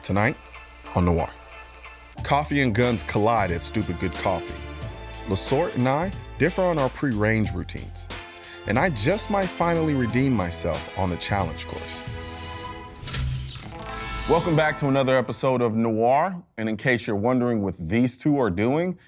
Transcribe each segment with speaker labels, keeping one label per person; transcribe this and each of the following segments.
Speaker 1: Tonight on Noir, coffee and guns collide at Stupid Good Coffee. LaSorte and I differ on our pre-range routines, and I just might finally redeem myself on the challenge course. Welcome back to another episode of Noir, and in case you're wondering what these two are doing,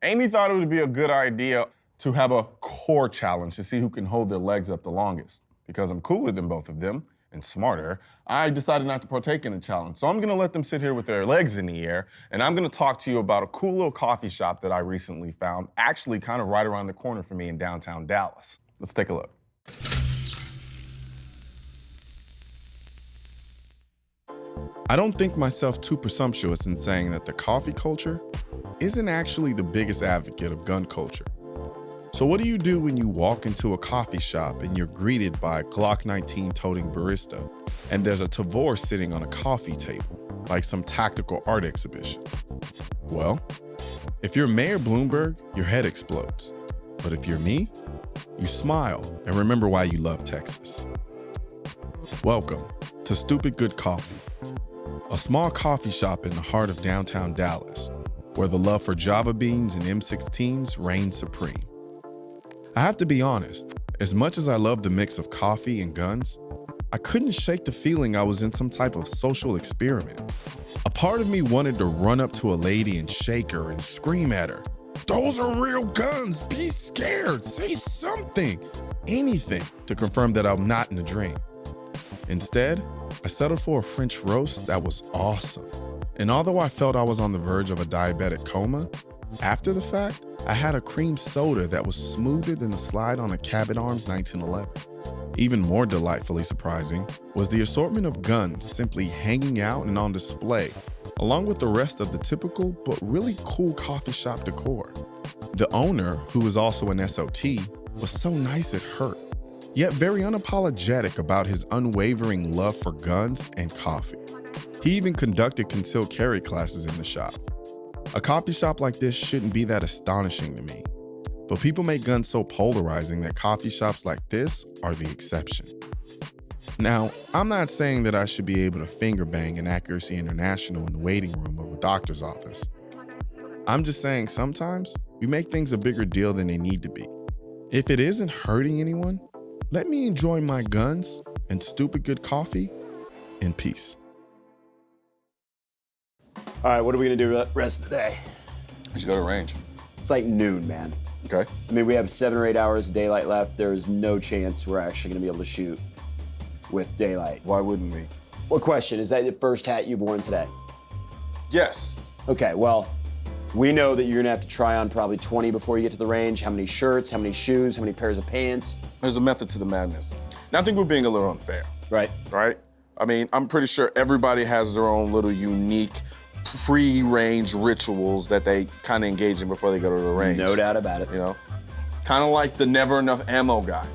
Speaker 1: Amy thought it would be a good idea to have a core challenge to see who can hold their legs up the longest. Because I'm cooler than both of them, and smarter, I decided not to partake in the challenge. So I'm gonna let them sit here with their legs in the air, and I'm gonna talk to you about a cool little coffee shop that I recently found, actually kind of right around the corner from me in downtown Dallas. Let's take a look. I don't think myself too presumptuous in saying that the coffee culture isn't actually the biggest advocate of gun culture. So what do you do when you walk into a coffee shop and you're greeted by a Glock 19 toting barista and there's a Tavor sitting on a coffee table, like some tactical art exhibition? Well, if you're Mayor Bloomberg, your head explodes. But if you're me, you smile and remember why you love Texas. Welcome to Stupid Good Coffee, a small coffee shop in the heart of downtown Dallas, where the love for Java beans and M16s reigns supreme. I have to be honest, as much as I love the mix of coffee and guns, I couldn't shake the feeling I was in some type of social experiment. A part of me wanted to run up to a lady and shake her and scream at her, "Those are real guns, be scared, say something," anything to confirm that I'm not in a dream. Instead, I settled for a French roast that was awesome. And although I felt I was on the verge of a diabetic coma, after the fact, I had a cream soda that was smoother than the slide on a Cabot Arms 1911. Even more delightfully surprising was the assortment of guns simply hanging out and on display, along with the rest of the typical but really cool coffee shop decor. The owner, who was also an SOT, was so nice it hurt, yet very unapologetic about his unwavering love for guns and coffee. He even conducted concealed carry classes in the shop. A coffee shop like this shouldn't be that astonishing to me, but people make guns so polarizing that coffee shops like this are the exception. Now, I'm not saying that I should be able to finger bang an Accuracy International in the waiting room of a doctor's office. I'm just saying sometimes we make things a bigger deal than they need to be. If it isn't hurting anyone, let me enjoy my guns and Stupid Good Coffee in peace.
Speaker 2: All right, what are we gonna do the rest of the day?
Speaker 1: We should go to range.
Speaker 2: It's like noon, man.
Speaker 1: Okay.
Speaker 2: I mean, we have 7 or 8 hours of daylight left. There's no chance we're actually gonna be able to shoot with daylight.
Speaker 1: Why wouldn't we?
Speaker 2: What question? Is that the first hat you've worn today?
Speaker 1: Yes.
Speaker 2: Okay, well, we know that you're gonna have to try on probably 20 before you get to the range. How many shirts, how many shoes, how many pairs of pants?
Speaker 1: There's a method to the madness. Now, I think we're being a little unfair.
Speaker 2: Right.
Speaker 1: Right? I mean, I'm pretty sure everybody has their own little unique pre-range rituals that they kind of engage in before they go to the range.
Speaker 2: No doubt about it.
Speaker 1: You know? Kind of like the never enough ammo guy.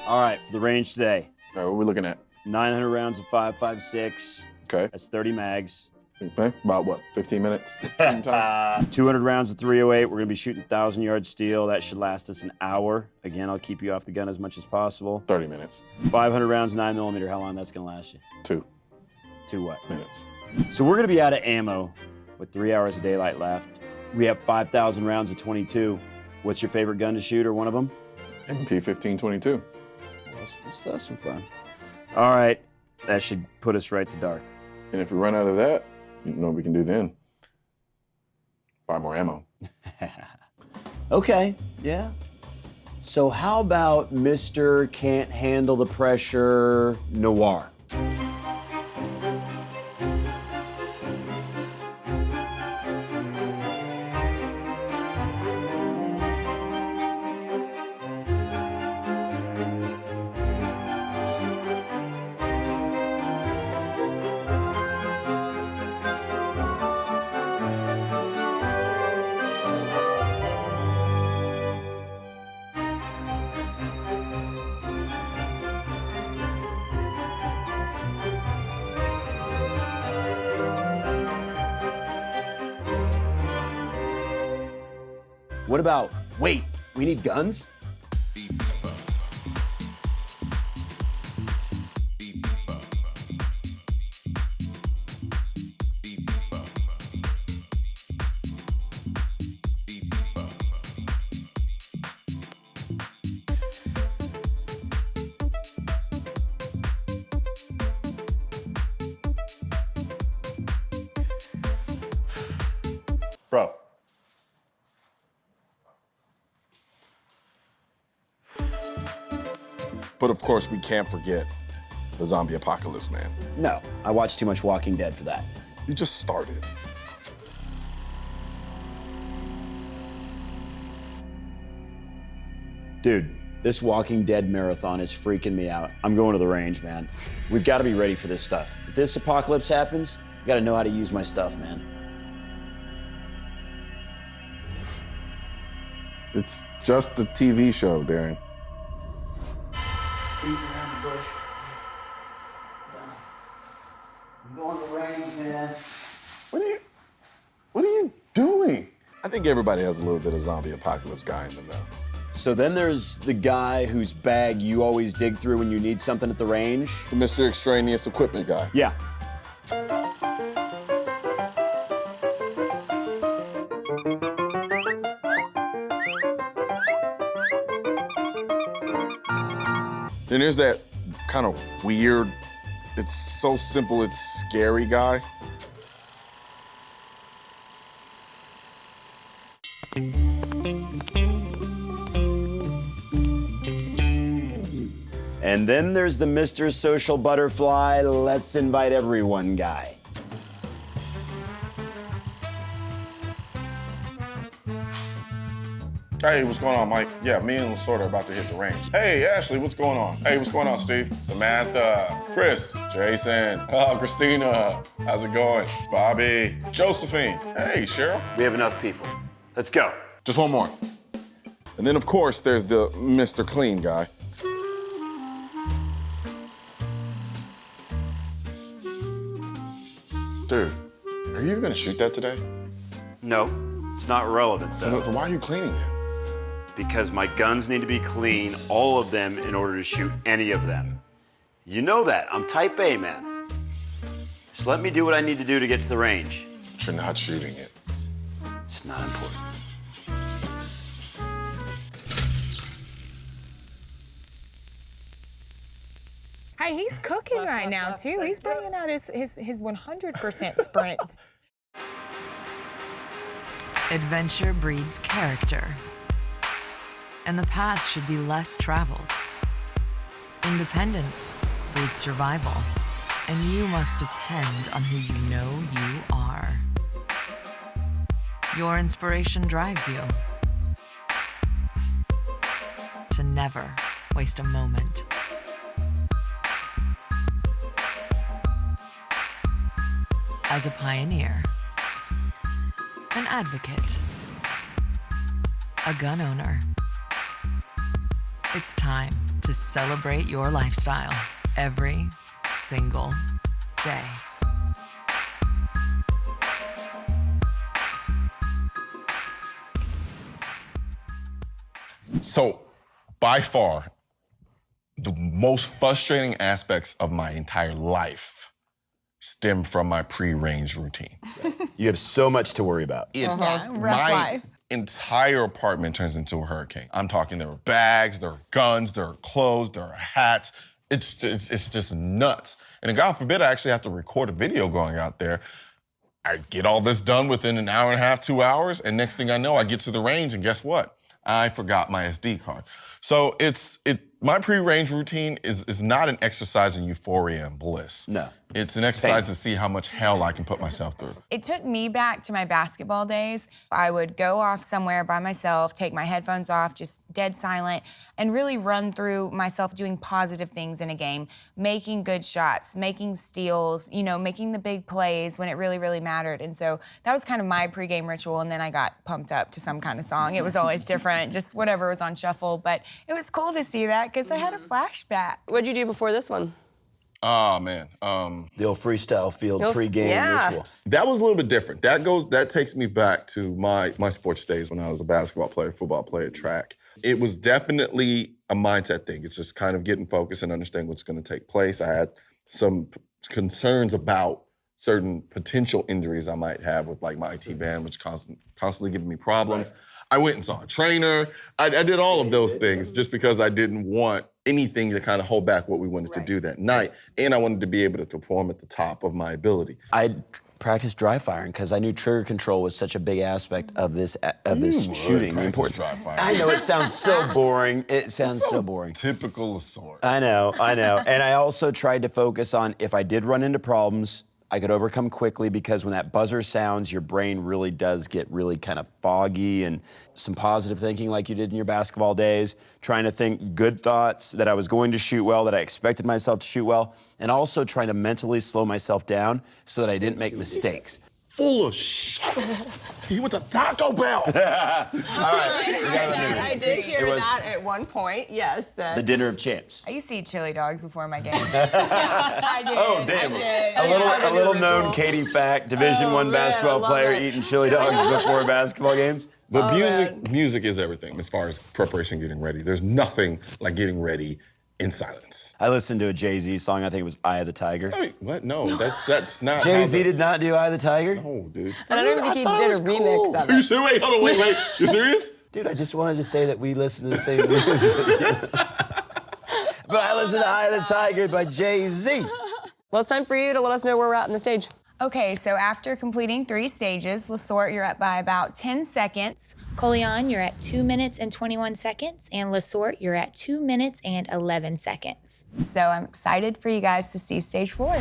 Speaker 2: All right, for the range today.
Speaker 1: All right, what are we looking at?
Speaker 2: 900 rounds of 5.56.
Speaker 1: Okay.
Speaker 2: That's 30 mags.
Speaker 1: Okay. About what, 15 minutes? Time?
Speaker 2: 200 rounds of 308. We're gonna be shooting 1,000-yard steel. That should last us an hour. Again, I'll keep you off the gun as much as possible.
Speaker 1: 30 minutes.
Speaker 2: 500 rounds 9mm. How long that's gonna last you?
Speaker 1: 2
Speaker 2: what?
Speaker 1: minutes.
Speaker 2: So we're gonna be out of ammo with 3 hours of daylight left. We have 5,000 rounds of 22. What's your favorite gun to shoot, or one of them?
Speaker 1: P1522.
Speaker 2: Let's have some fun. All right, that should put us right to dark.
Speaker 1: And if we run out of that, you know what we can do then? Buy more ammo.
Speaker 2: Okay, yeah. So how about Mr. Can't Handle the Pressure Noir? What about, wait, we need guns?
Speaker 1: But of course, we can't forget the zombie apocalypse, man.
Speaker 2: No, I watched too much Walking Dead for that.
Speaker 1: You just started.
Speaker 2: Dude, this Walking Dead marathon is freaking me out. I'm going to the range, man. We've got to be ready for this stuff. If this apocalypse happens, I got to know how to use my stuff, man.
Speaker 1: It's just a TV show, Darren.
Speaker 2: Creeping around the bush. I'm going to the range, man.
Speaker 1: What are you doing? I think everybody has a little bit of zombie apocalypse guy in them, though.
Speaker 2: So then there's the guy whose bag you always dig through when you need something at the range.
Speaker 1: The Mr. Extraneous Equipment guy.
Speaker 2: Yeah.
Speaker 1: Then there's that kind of weird, it's so simple, it's scary guy.
Speaker 2: And then there's the Mr. Social Butterfly, let's invite everyone guy.
Speaker 1: Hey, what's going on, Mike? Yeah, me and LaSorte are about to hit the range. Hey, Ashley, what's going on? Hey, what's going on, Steve? Samantha, Chris, Jason, Christina, how's it going? Bobby, Josephine, hey, Cheryl.
Speaker 2: We have enough people. Let's go.
Speaker 1: Just one more. And then, of course, there's the Mr. Clean guy. Dude, are you gonna shoot that today?
Speaker 2: No, it's not relevant, though.
Speaker 1: So why are you cleaning it?
Speaker 2: Because my guns need to be clean, all of them, in order to shoot any of them. You know that. I'm type A, man. Just let me do what I need to do to get to the range.
Speaker 1: But you're not shooting it.
Speaker 2: It's not important.
Speaker 3: Hey, he's cooking right now, too. He's bringing out his 100% sprint.
Speaker 4: Adventure breeds character, and the path should be less traveled. Independence breeds survival, and you must depend on who you know you are. Your inspiration drives you to never waste a moment. As a pioneer, an advocate, a gun owner, it's time to celebrate your lifestyle every single day.
Speaker 1: So, by far, the most frustrating aspects of my entire life stem from my pre-range routine.
Speaker 2: You have so much to worry about.
Speaker 3: Rough
Speaker 1: My
Speaker 3: life.
Speaker 1: entire apartment turns into a hurricane. I'm talking there are bags, there are guns, there are clothes, there are hats. It's just nuts. And God forbid I actually have to record a video going out there. I get all this done within an hour and a half, 2 hours, and next thing I know, I get to the range, and guess what? I forgot my SD card. So my pre-range routine is not an exercise in euphoria and bliss.
Speaker 2: No.
Speaker 1: It's an exercise to see how much hell I can put myself through.
Speaker 3: It took me back to my basketball days. I would go off somewhere by myself, take my headphones off, just dead silent, and really run through myself doing positive things in a game, making good shots, making steals, making the big plays when it really, really mattered. And so that was kind of my pregame ritual, and then I got pumped up to some kind of song. It was always different, just whatever was on shuffle, but it was cool to see that because I had a flashback.
Speaker 5: What'd you do before this one?
Speaker 1: Oh, man.
Speaker 2: The old freestyle field pregame ritual.
Speaker 1: That was a little bit different. That takes me back to my sports days when I was a basketball player, football player, track. It was definitely a mindset thing. It's just kind of getting focused and understanding what's going to take place. I had some concerns about certain potential injuries I might have with like my IT band, which constantly giving me problems. Right. I went and saw a trainer. I did all of those things just because I didn't want anything to kind of hold back what we wanted to do that night. And I wanted to be able to perform at the top of my ability.
Speaker 2: I practice dry firing because I knew trigger control was such a big aspect of this shooting. The importance.
Speaker 1: Dry firing.
Speaker 2: I know it sounds so boring. It sounds so boring.
Speaker 1: Typical LaSorte.
Speaker 2: I know. And I also tried to focus on if I did run into problems, I could overcome quickly because when that buzzer sounds, your brain really does get really kind of foggy, and some positive thinking like you did in your basketball days, trying to think good thoughts that I was going to shoot well, that I expected myself to shoot well, and also trying to mentally slow myself down so that I didn't make mistakes.
Speaker 1: Full of shit. He went to Taco Bell.
Speaker 2: All right.
Speaker 5: I did hear that at one point, yes.
Speaker 2: The dinner of champs.
Speaker 3: I used to eat chili dogs before my games. I did.
Speaker 2: Oh, damn.
Speaker 3: I did.
Speaker 2: A little known Katie fact, Division I basketball player eating chili dogs before basketball games.
Speaker 1: But music is everything as far as preparation, getting ready. There's nothing like getting ready in silence.
Speaker 2: I listened to a Jay-Z song, I think it was Eye of the Tiger.
Speaker 1: Wait, what? No, that's not.
Speaker 2: Jay-Z did not do Eye of the Tiger?
Speaker 1: No, dude.
Speaker 5: And I don't even think he did a remix of
Speaker 1: Are you
Speaker 5: it.
Speaker 1: serious? Wait, hold on, wait. You serious?
Speaker 2: Dude, I just wanted to say that we listen to the same music. But I listened to Eye of the Tiger by Jay-Z.
Speaker 5: Well, it's time for you to let us know where we're at in the stage.
Speaker 3: Okay, so after completing 3 stages, LaSorte, you're up by about 10 seconds. Colion, you're at 2 minutes and 21 seconds. And LaSorte, you're at 2 minutes and 11 seconds. So I'm excited for you guys to see stage 4.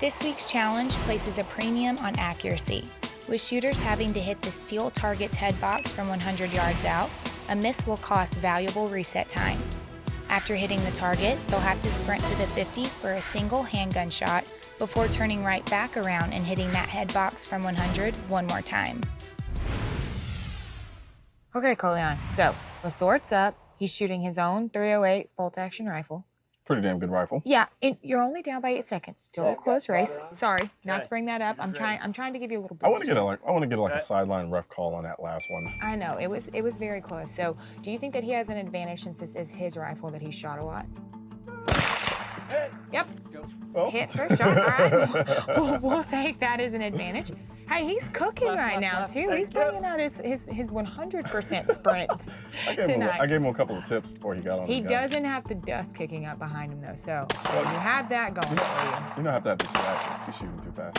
Speaker 3: This week's challenge places a premium on accuracy, with shooters having to hit the steel target's head box from 100 yards out. A miss will cost valuable reset time. After hitting the target, they'll have to sprint to the 50 for a single handgun shot before turning right back around and hitting that head box from 100 one more time. Okay, Colion, so LaSorte's up. He's shooting his own .308 bolt-action rifle.
Speaker 1: Pretty damn good rifle.
Speaker 3: Yeah, and you're only down by 8 seconds. Still a close race. Sorry, not to bring that up. I'm trying to give you a little boost.
Speaker 1: I want to get a sideline ref call on that last one.
Speaker 3: I know, it was very close. So, do you think that he has an advantage since this is his rifle that he's shot a lot? Yep.
Speaker 1: Oh.
Speaker 3: Hit first shot. All right. We'll take that as an advantage. Hey, he's cooking right now too. He's bringing out his 100% sprint tonight.
Speaker 1: I gave him a couple of tips before he got on.
Speaker 3: He doesn't have the dust kicking up behind him though, so you have that going for you.
Speaker 1: You don't have to have distractions. He's shooting too fast.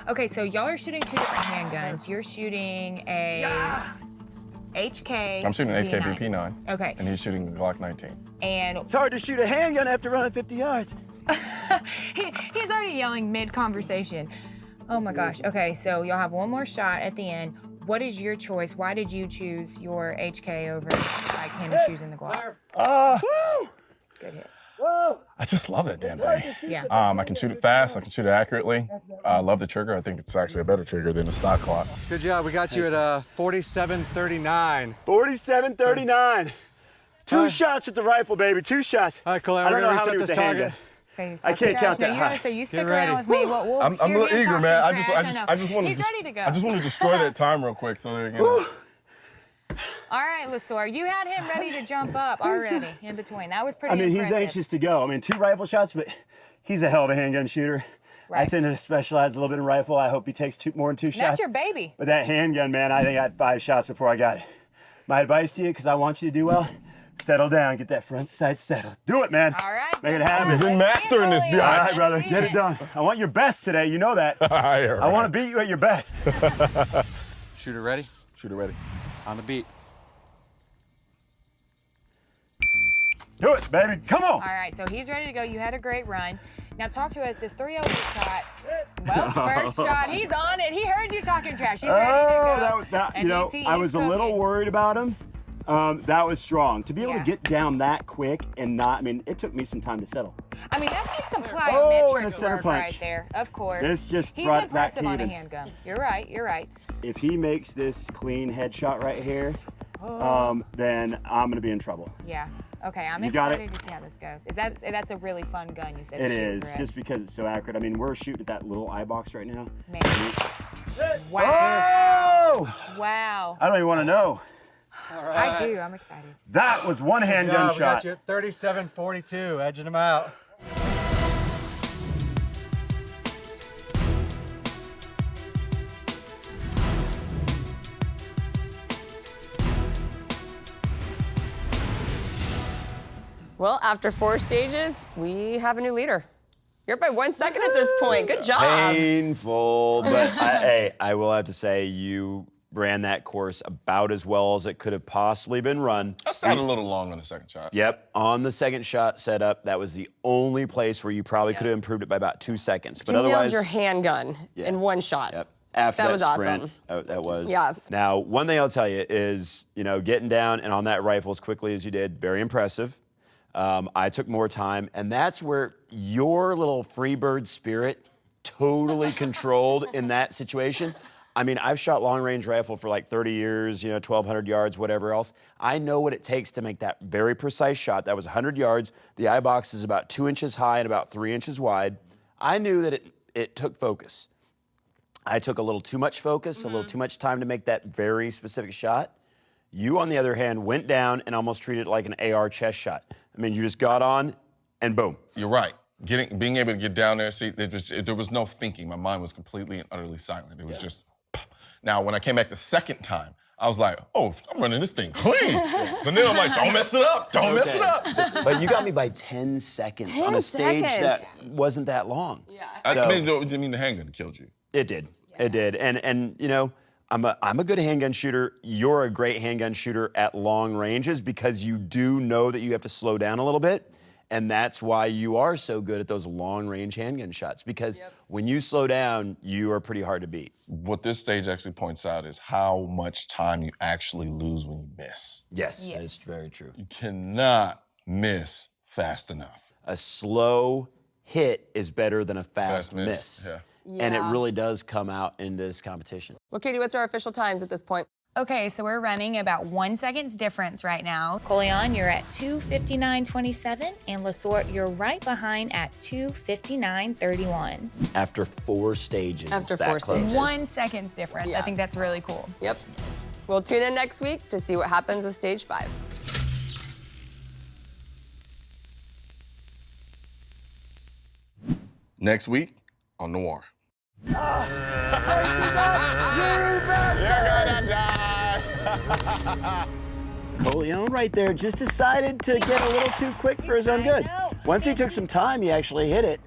Speaker 3: Okay, so y'all are shooting 2 different handguns. You're shooting a HK.
Speaker 1: I'm shooting an HK BP9.
Speaker 3: Okay.
Speaker 1: And he's shooting the Glock 19.
Speaker 3: And
Speaker 2: It's hard to shoot a handgun after running 50 yards.
Speaker 3: he's already yelling mid-conversation. Oh my gosh. Okay, so y'all have one more shot at the end. What is your choice? Why did you choose your HK over like him choosing the Glock? Good hit.
Speaker 1: I just love that damn thing.
Speaker 3: Yeah.
Speaker 1: I can shoot it fast. I can shoot it accurately. I love the trigger. I think it's actually a better trigger than the stock Glock.
Speaker 6: Good job. We got you at 47-39.
Speaker 2: 47-39. 2 shots with the rifle, baby. 2 shots.
Speaker 6: All right, Colion,
Speaker 2: I don't
Speaker 6: we're
Speaker 2: know
Speaker 6: gonna
Speaker 2: how many
Speaker 6: reset
Speaker 2: with
Speaker 6: this
Speaker 2: the
Speaker 6: target.
Speaker 2: handgun.
Speaker 3: Okay,
Speaker 2: I can't count that high.
Speaker 3: So you stick
Speaker 6: Get ready.
Speaker 3: around with me. We'll
Speaker 1: I'm a
Speaker 3: hear
Speaker 1: little
Speaker 3: you
Speaker 1: eager,
Speaker 3: talk
Speaker 1: man.
Speaker 3: some
Speaker 1: I just want to.
Speaker 3: He's ready to go.
Speaker 1: I just want to destroy that time real quick, so that
Speaker 3: All right, LaSorte, you had him ready to jump up already in between. That was pretty
Speaker 2: I mean,
Speaker 3: impressive.
Speaker 2: he's anxious to go. I mean, 2 rifle shots, but he's a hell of a handgun shooter. I
Speaker 3: Right.
Speaker 2: tend to specialize a little bit in rifle. I hope he takes more than 2 shots.
Speaker 3: That's your baby.
Speaker 2: But that handgun, man, I think I had 5 shots before I got it. My advice to you, because I want you to do well, settle down, get that front sight settled. Do it, man.
Speaker 3: All right.
Speaker 2: Make it happen.
Speaker 1: He's in mastering this,
Speaker 2: All
Speaker 1: bitch.
Speaker 2: right, brother, get it done. I want your best today, you know that. I want to beat you at your best.
Speaker 6: Shooter ready?
Speaker 1: Shoot it ready.
Speaker 6: On the beat.
Speaker 2: Do it, baby, come on.
Speaker 3: All right, so he's ready to go. You had a great run. Now talk to us. This .308 shot. Well, first shot. He's on it. He heard you talking trash. He's ready to go.
Speaker 2: You know, I was a little worried about him. That was strong. To be able to get down that quick and not, I mean, it took me some time to settle.
Speaker 3: I mean, that's like some
Speaker 2: and a
Speaker 3: plyometric
Speaker 2: center
Speaker 3: work
Speaker 2: punch.
Speaker 3: right there, of course.
Speaker 2: This just
Speaker 3: He's
Speaker 2: brought it back
Speaker 3: impressive
Speaker 2: to
Speaker 3: on a
Speaker 2: even.
Speaker 3: handgun. You're right, you're right.
Speaker 2: If he makes this clean headshot right here, then I'm gonna be in trouble.
Speaker 3: Yeah. Okay, I'm
Speaker 2: You got
Speaker 3: excited to see how this goes. That's a really fun gun you said
Speaker 2: It
Speaker 3: to shoot,
Speaker 2: is,
Speaker 3: correct?
Speaker 2: just because it's so accurate. I mean, we're shooting at that little eye box right now.
Speaker 3: Man. Wow.
Speaker 2: Oh!
Speaker 3: Wow.
Speaker 2: I don't even want to know.
Speaker 5: I do. I'm excited.
Speaker 2: That was one handgun
Speaker 6: We
Speaker 2: shot.
Speaker 6: got you at 37-42, edging them out.
Speaker 5: Well, after 4 stages, we have a new leader. You're up by 1 second at this point. Good job.
Speaker 2: Painful, but I will have to say you ran that course about as well as it could have possibly been run.
Speaker 1: I sounded a little long on the second shot.
Speaker 2: Yep, on the second shot setup, that was the only place where you probably could have improved it by about 2 seconds. But
Speaker 5: You
Speaker 2: otherwise,
Speaker 5: nailed your handgun in 1 shot.
Speaker 2: Yep. After
Speaker 5: That was
Speaker 2: sprint,
Speaker 5: awesome.
Speaker 2: that was.
Speaker 5: Yeah.
Speaker 2: Now, one thing I'll tell you is, getting down and on that rifle as quickly as you did, very impressive. I took more time, and that's where your little freebird spirit totally controlled in that situation. I mean, I've shot long-range rifle for like 30 years, 1,200 yards, whatever else. I know what it takes to make that very precise shot. That was 100 yards. The eye box is about 2 inches high and about 3 inches wide. I knew that it took focus. I took a little too much focus, a little too much time to make that very specific shot. You, on the other hand, went down and almost treated it like an AR chest shot. I mean, you just got on and boom.
Speaker 1: You're right. Being able to get down there, see, there was no thinking. My mind was completely and utterly silent. It was just. Now, when I came back the second time, I was like, oh, I'm running this thing clean. So then I'm like, don't mess it up. Don't mess it up.
Speaker 2: But you got me by 10 seconds
Speaker 5: 10
Speaker 2: on a stage
Speaker 5: seconds.
Speaker 2: that wasn't that long.
Speaker 5: Yeah.
Speaker 1: I mean the handgun killed you.
Speaker 2: It did. Yeah. It did. And I'm a good handgun shooter. You're a great handgun shooter at long ranges because you do know that you have to slow down a little bit. And that's why you are so good at those long-range handgun shots, because when you slow down, you are pretty hard to beat.
Speaker 1: What this stage actually points out is how much time you actually lose when you miss.
Speaker 2: Yes. That is very true.
Speaker 1: You cannot miss fast enough.
Speaker 2: A slow hit is better than a fast miss.
Speaker 1: Yeah.
Speaker 2: And it really does come out in this competition.
Speaker 5: Well, Katie, what's our official times at this point?
Speaker 3: Okay, so we're running about 1 second's difference right now.
Speaker 7: Colion, you're at 2:59.27, and LaSorte, you're right behind at 2:59.31.
Speaker 2: After 4 stages.
Speaker 5: After
Speaker 2: it's that
Speaker 5: 4
Speaker 2: close.
Speaker 5: stages.
Speaker 3: 1 second's difference. I think that's really cool.
Speaker 5: Yep. We'll tune in next week to see what happens with stage 5.
Speaker 1: Next week on Noir.
Speaker 2: You're gonna die. Colion right there just decided to get a little too quick for his own good. Once he took some time, he actually hit it.